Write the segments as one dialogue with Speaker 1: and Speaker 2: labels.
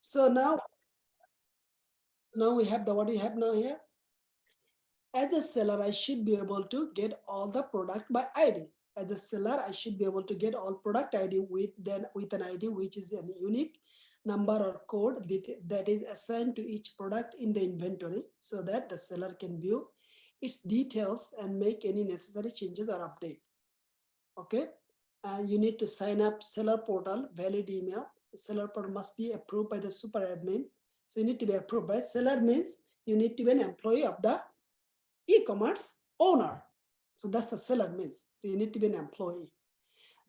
Speaker 1: So now we have the, what do you have now here? As a seller, I should be able to get all the product by ID. As a seller, I should be able to get all product ID with an ID which is a unique number or code that is assigned to each product in the inventory, so that the seller can view its details and make any necessary changes or update. Okay, you need to sign up seller portal, valid email. Seller portal must be approved by the super admin. So you need to be approved by seller, means you need to be an employee of the e-commerce owner. So that's the seller means. So you need to be an employee.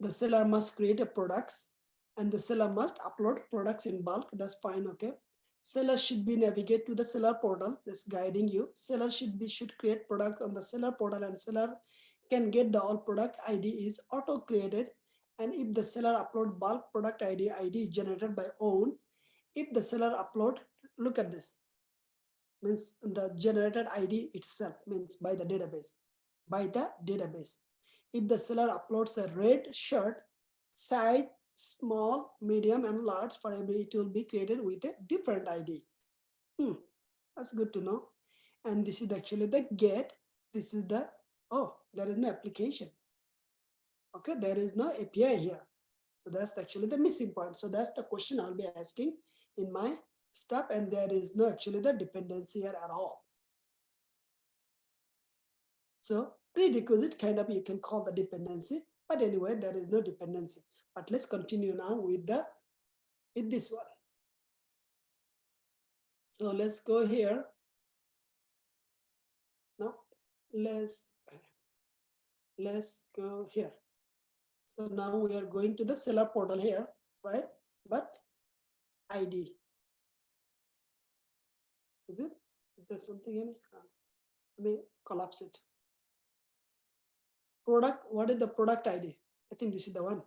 Speaker 1: The seller must create a products, and the seller must upload products in bulk. That's fine. Okay. Seller should be navigate to the seller portal. That's guiding you. Seller should create products on the seller portal, and seller can get the all product ID is auto created. And if the seller upload bulk product ID is generated by own. If the seller upload, look at this, means the generated ID itself, means by the database. If the seller uploads a red shirt, size small, medium, and large, for every, it will be created with a different ID. That's good to know. And this is actually the get. This is the, oh, there is no application. Okay, there is no API here. So that's actually the missing point. So that's the question I'll be asking in my step, and there is no actually the dependency here at all. So prerequisite kind of you can call the dependency, but anyway, there is no dependency. But let's continue now with this one. So let's go here. Now let's go here. So now we are going to the seller portal here, right? But ID. Is it? Is there something in it? Let me collapse it. Product, what is the product ID? I think this is the one.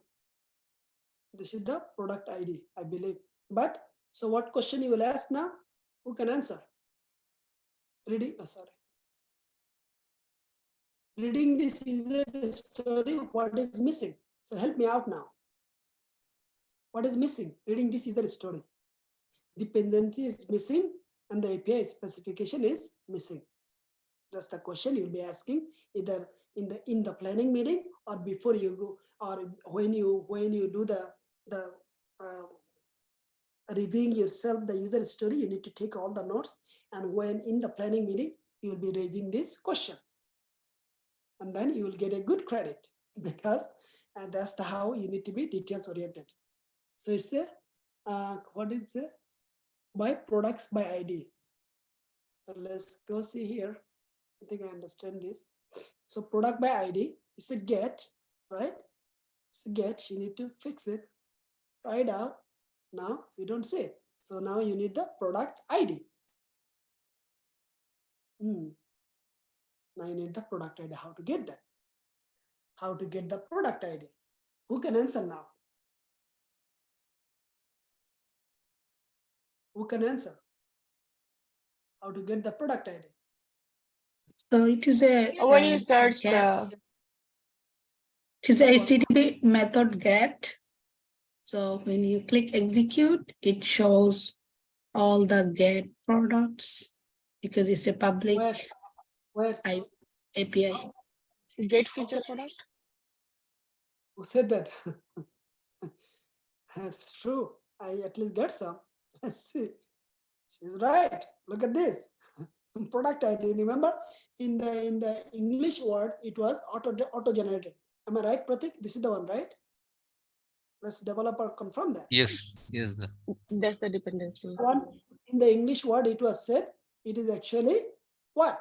Speaker 1: This is the product ID, I believe. But so what question you will ask now? Who can answer? Reading, sorry. Reading this user story, what is missing? So help me out now. What is missing? Reading this user story. Dependency is missing and the API specification is missing. That's the question you'll be asking, either in the planning meeting or before you go, or when you do the reviewing yourself the user story, you need to take all the notes, and when in the planning meeting you'll be raising this question, and then you will get a good credit, because that's how you need to be details oriented. So it's a what did it say? By products by ID. So let's go see here. I think I understand this. So product by ID is a get, right? It's a get. You need to fix it. Try it out. Now you don't say it. So now you need the product ID. Now you need the product ID. How to get that? How to get the product ID? Who can answer now? Who can answer? How to get the product ID?
Speaker 2: So it is a
Speaker 3: when you search the
Speaker 2: it is a HTTP method get. So when you click execute, it shows all the get products because it's a public
Speaker 1: Where?
Speaker 2: API.
Speaker 3: get feature product.
Speaker 1: Who said that? That's true. I at least get some. Let's see. She's right. Look at this. Product ID. Remember, in the English word, it was auto generated. Am I right, Pratik? This is the one, right? Let's developer confirm that.
Speaker 4: Yes, yes.
Speaker 3: That's the dependency.
Speaker 1: One in the English word, it was said it is actually what?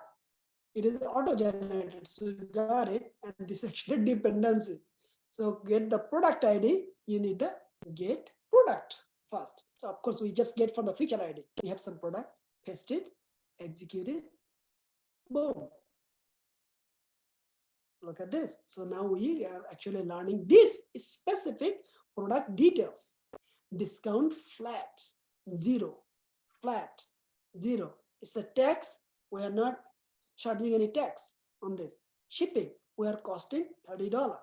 Speaker 1: It is auto generated. So you got it, and this is actually dependency. So get the product ID. You need the get product first. So of course we just get from the feature ID. We have some product, paste it, execute it, boom. Look at this. So now we are actually learning this specific product details. Discount flat, zero, flat, zero. It's a tax. We are not charging any tax on this. Shipping, we are costing $30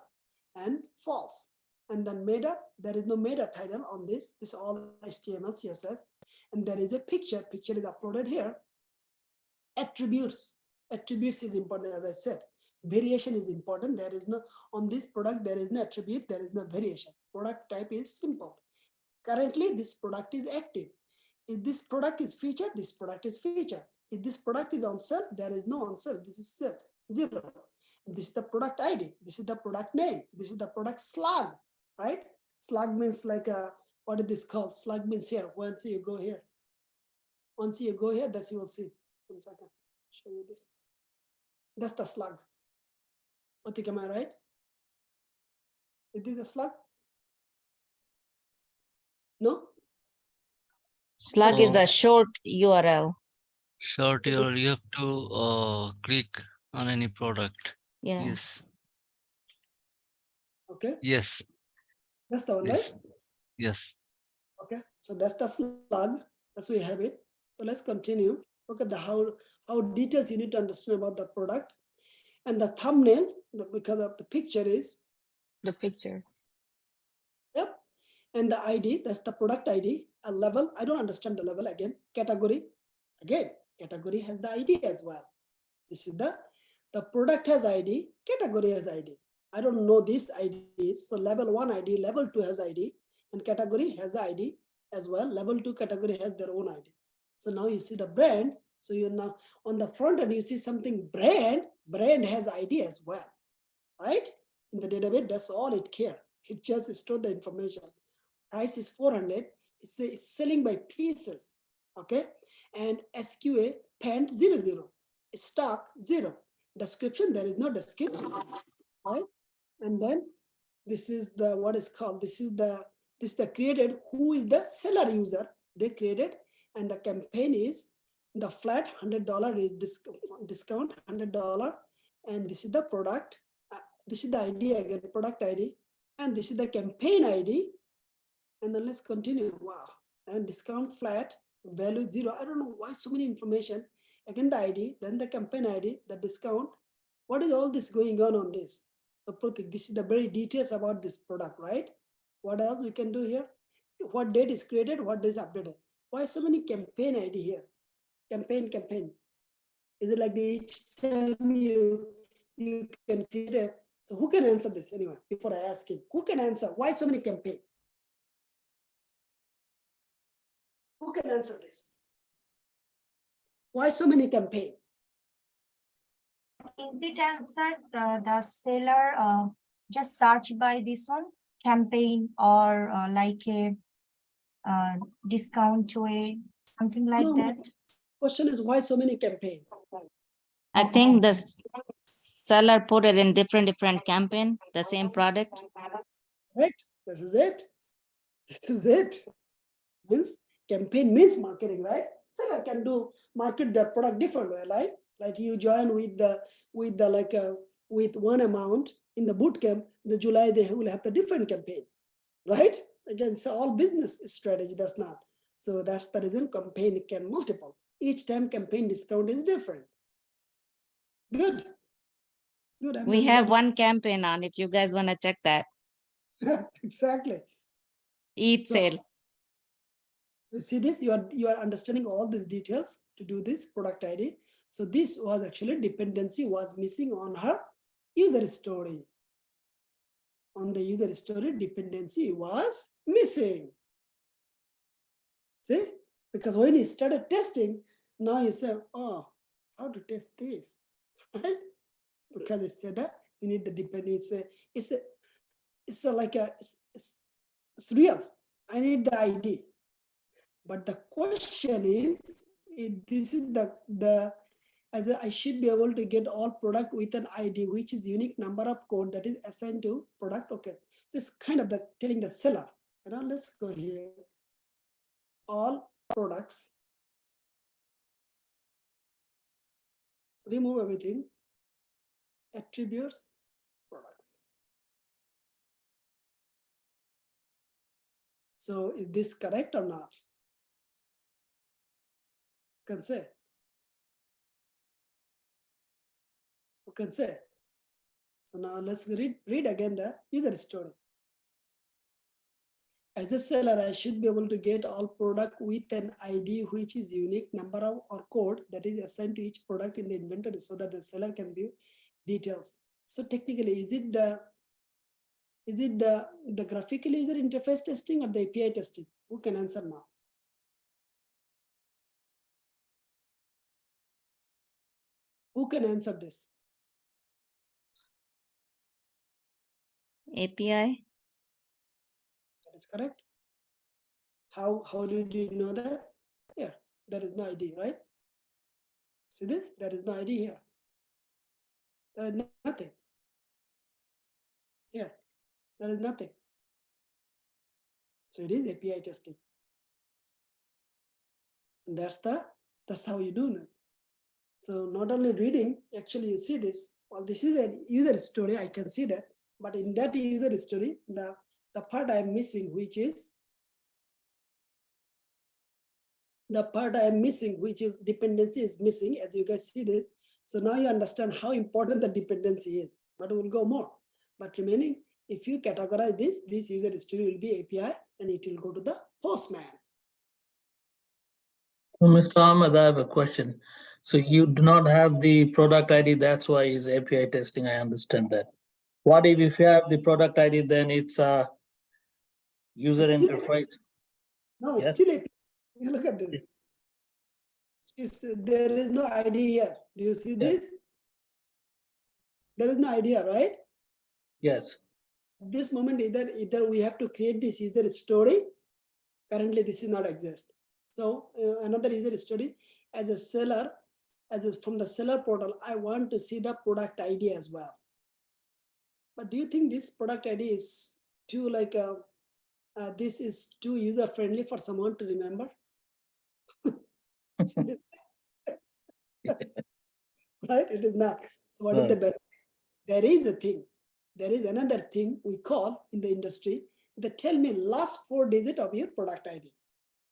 Speaker 1: and false. And then meta, there is no meta title on this. This is all HTML, CSS. and there is a picture. Picture is uploaded here. Attributes. Attributes is important, as I said. Variation is important. There is no, on this product, there is no attribute, there is no variation. Product type is simple. Currently, this product is active. If this product is featured, this product is featured. If this product is on sale, there is no on sale. This is sale, 0. And this is the product ID. This is the product name. This is the product slug, right? Slug means like a, what is this called? Slug means here. Once you go here. Once you go here, that's you will see. 1 second, show you this. That's the slug. What am I right? Is this a slug? No?
Speaker 4: Slug is a short URL.
Speaker 5: Short URL, you have to click on any product.
Speaker 4: Yeah.
Speaker 5: Yes.
Speaker 1: Okay.
Speaker 5: Yes.
Speaker 1: That's the one,
Speaker 5: Yes.
Speaker 1: right?
Speaker 5: Yes.
Speaker 1: Okay. So that's the slug. That's why we have it. So let's continue. Look at the how details you need to understand about the product. And the thumbnail, because of the picture is,
Speaker 3: The picture.
Speaker 1: yep. And the ID, that's the product ID. A level, I don't understand the level again. Category, again, category has the ID as well. This is the product has ID, category has ID. I don't know these IDs. So level 1 ID, level 2 has ID, and category has the ID as well. Level 2 category has their own ID. So now you see the brand. So you're now on the front end, you see something brand has ID as well, right? In the database, that's all it cares. It just stores the information. Price is 400. It's selling by pieces, okay? And SQA pant 00, stock 0. Description, there is no description, right? And then this is the, what is called, this is the created, who is the seller user, they created, and the campaign is the flat $100 is discount $100, and this is the product, this is the ID again, product ID, and this is the campaign ID, and then let's continue. Wow, and discount flat value 0. I don't know why so many information. Again the ID, then the campaign ID, the discount. What is all this going on this? So Pratik, this is the very details about this product, right? What else we can do here? What date is created, what date is updated? Why so many campaign ID here? Campaign. Is it like each time you can create a, so who can answer this anyway, before I ask him? Who can answer? Why so many campaign? Who can answer this? Why so many campaign?
Speaker 6: Is it answered the seller just search by this one campaign or like a discount to a something like
Speaker 1: No.
Speaker 6: that?
Speaker 1: Question is why so many campaign?
Speaker 4: I think the seller put it in different campaign, the same product.
Speaker 1: Right? This is it. This is it. Means campaign means marketing, right? Seller can do market their product different way, right? Like you join with the like with one amount in the boot camp, the July they will have a different campaign, right? Again, so all business strategy does not. So that's the reason campaign can multiple. Each time campaign discount is different. Good. Good.
Speaker 4: We have one campaign on if you guys want to check that.
Speaker 1: Yes, exactly.
Speaker 4: Eat
Speaker 1: So-
Speaker 4: sale.
Speaker 1: So see this, you are understanding all these details to do this product ID. So this was actually dependency was missing on her user story. On the user story, dependency was missing. See, because when you started testing, now you say, oh, how to test this, right? Because it said that you need the dependency. It's real. I need the ID. But the question is, this is I should be able to get all product with an ID, which is unique number of code that is assigned to product. Okay, so it's kind of telling the seller. Let's go here. All products. Remove everything. Attributes, products. So is this correct or not? You can say. You can say. So now let's read again the user story. As a seller, I should be able to get all product with an ID which is unique number of or code that is assigned to each product in the inventory so that the seller can view details. So technically, is it the graphical user interface testing or the API testing? Who can answer now? Who can answer this?
Speaker 4: API?
Speaker 1: That is correct. How did you know that? Here, there is no ID, right? See this? There is no ID here. There is nothing. Here, there is nothing. So it is API testing. And that's how you do it. So not only reading, actually you see this. Well, this is a user story, I can see that. But in that user story, the part I'm missing, which is dependency is missing, as you guys see this. So now you understand how important the dependency is, but we'll go more. But remaining, if you categorize this user story will be API and it will go to the Postman.
Speaker 7: So, Mr. Ahmed, I have a question. So you do not have the product ID, that's why it's API testing, I understand that. What if you have the product ID, then it's a user
Speaker 1: Still-
Speaker 7: interface?
Speaker 1: No,
Speaker 7: Yes.
Speaker 1: still API. You look at this. There is no ID here. Do you see this? There is no idea, right?
Speaker 7: Yes,
Speaker 1: At this moment, either we have to create this user story. Currently, this is not exist. So another user story, as a seller, from the seller portal, I want to see the product ID as well. But do you think this product ID is too this is too user friendly for someone to remember? Right? It is not. So what is the benefit? There is a thing. There is another thing we call in the industry that tell me last 4 digits of your product ID.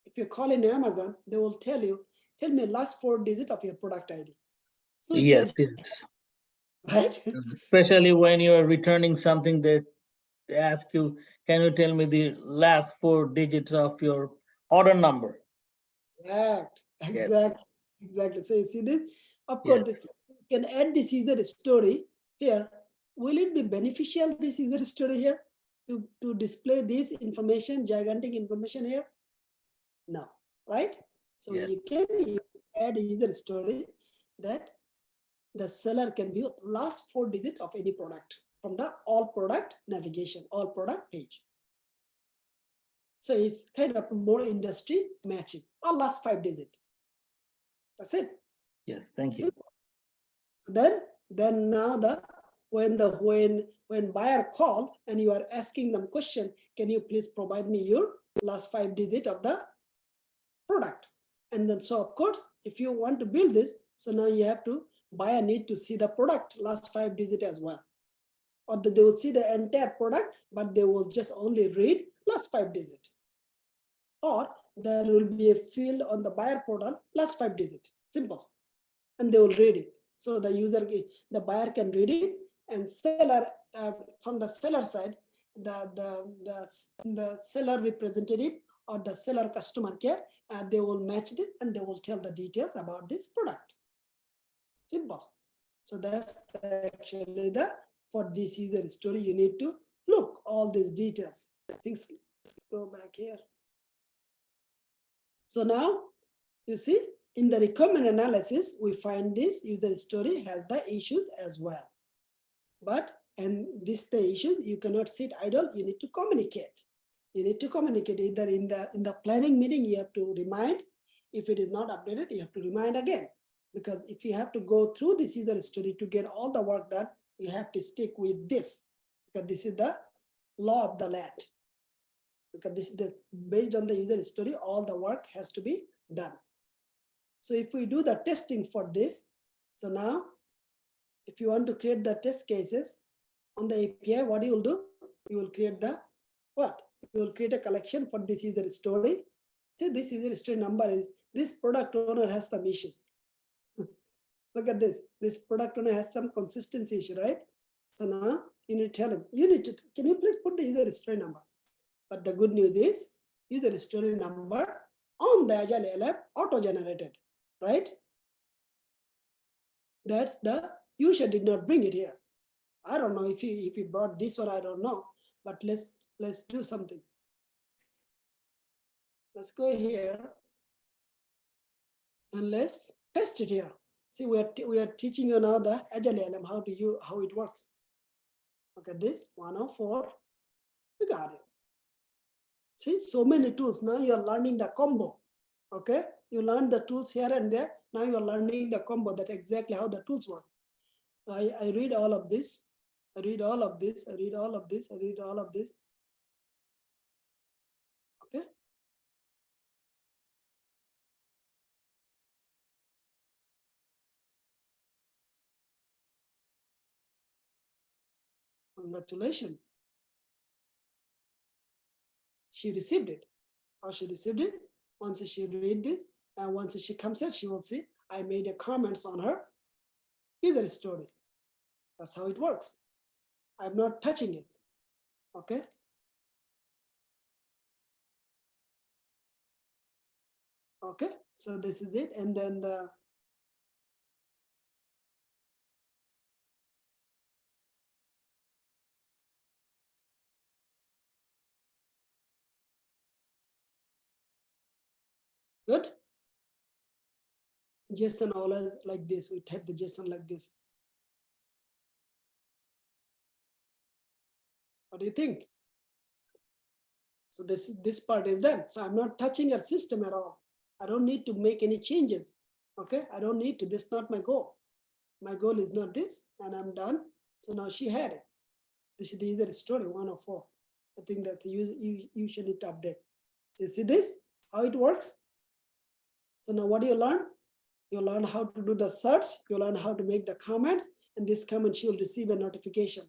Speaker 1: If you call in Amazon, they will tell me last 4 digits of your product ID. So
Speaker 7: yes,
Speaker 1: right?
Speaker 7: especially when you are returning something that they ask you, can you tell me the last 4 digits of your order number?
Speaker 1: Exactly. So you see this? Of course, you can add this user story here. Will it be beneficial, this user story here, to display this information, gigantic information here? No, right? So
Speaker 7: Yes.
Speaker 1: you can add a user story that the seller can view last 4 digits of any product from the all product navigation, all product page. So it's kind of more industry matching, or last 5 digits. That's it.
Speaker 7: Yes, thank you.
Speaker 1: So then now when buyer call and you are asking them question, can you please provide me your last 5 digits of the product? And then so of course, if you want to build this, so now you have to buyer need to see the product last 5 digits as well. Or they will see the entire product, but they will just only read last 5 digits. Or there will be a field on the buyer portal, last 5 digits, simple. And they will read it. So the buyer can read it, and seller, from the seller side, the seller representative or the seller customer care, they will match it and they will tell the details about this product. Simple. So that's actually for this user story, you need to look all these details. Let's go back here. So now you see in the requirement analysis, we find this user story has the issues as well. And the issue, you cannot sit idle, you need to communicate. You need to communicate either in the planning meeting, you have to remind. If it is not updated, you have to remind again. Because if you have to go through this user story to get all the work done, you have to stick with this. Because this is the law of the land. Because this is based on the user story, all the work has to be done. So if we do the testing for this, so now, if you want to create the test cases on the API, what you will do? You will create you will create a collection for this user story. See, this user story number is, this product owner has some issues. Look at this. This product owner has some consistency issue, right? So now you need to tell him, can you please put the user story number? But the good news is user story number on the Agile LM auto-generated, right? That's the user did not bring it here. I don't know if he brought this one, I don't know, but let's do something. Let's go here and let's test it here. See, we are teaching you now the Agile LM, how it works. Okay, this 104, you got it. See, so many tools. Now you are learning the combo. Okay, you learn the tools here and there. Now you are learning the combo, that exactly how the tools work. I read all of this. I read all of this. I read all of this. I read all of this. Okay. Congratulations. She received it. How she received it? Once she read this, and once she comes out, she will see I made a comments on her user story. That's how it works. I'm not touching it. Okay. Okay. So this is it. And then the good. JSON always like this. We type the JSON like this. What do you think? So this part is done. So I'm not touching our system at all. I don't need to make any changes. Okay, I don't need to. This is not my goal. My goal is not this, and I'm done. So now she had it. This is the user story 104. I think that you should need to update. You see this? How it works? So now what do you learn? You learn how to do the search. You learn how to make the comments, and this comment she will receive a notification.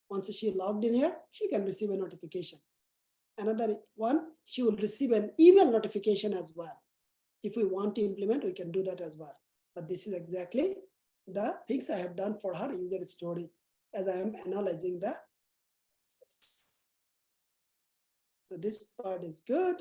Speaker 1: Once she logged in here, she can receive a notification. Another one, she will receive an email notification as well. If we want to implement, we can do that as well. But this is exactly the things I have done for her user story as I am analyzing the process. So this part is good.